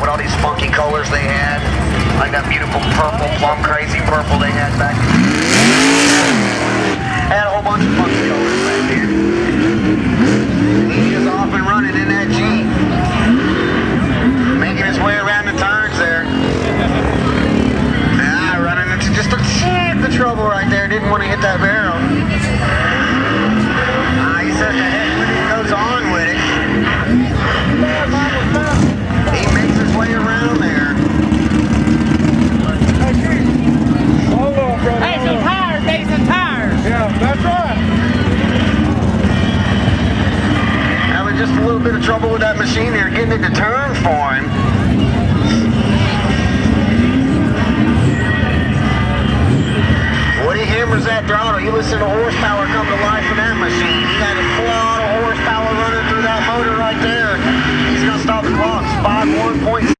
all these funky colors they had. Like that beautiful purple, plum crazy purple they had back. Had a whole bunch of funky colors back there. He is off and running in that Jeep. Making his way around the turns there. Running into just a tick of trouble right there. Didn't want to hit that barrel. He says the heck when he goes on with it. He makes his way around there. Hold on, brother. Hey, some tires, need some tires. Yeah, that's right. Having just a little bit of trouble with that machine here, getting it to turn for him. Woody hammers that throttle. You listen to horsepower come to life in that machine. He got a lot of horsepower running through that motor right there. He's going to stop the clock. 5.1.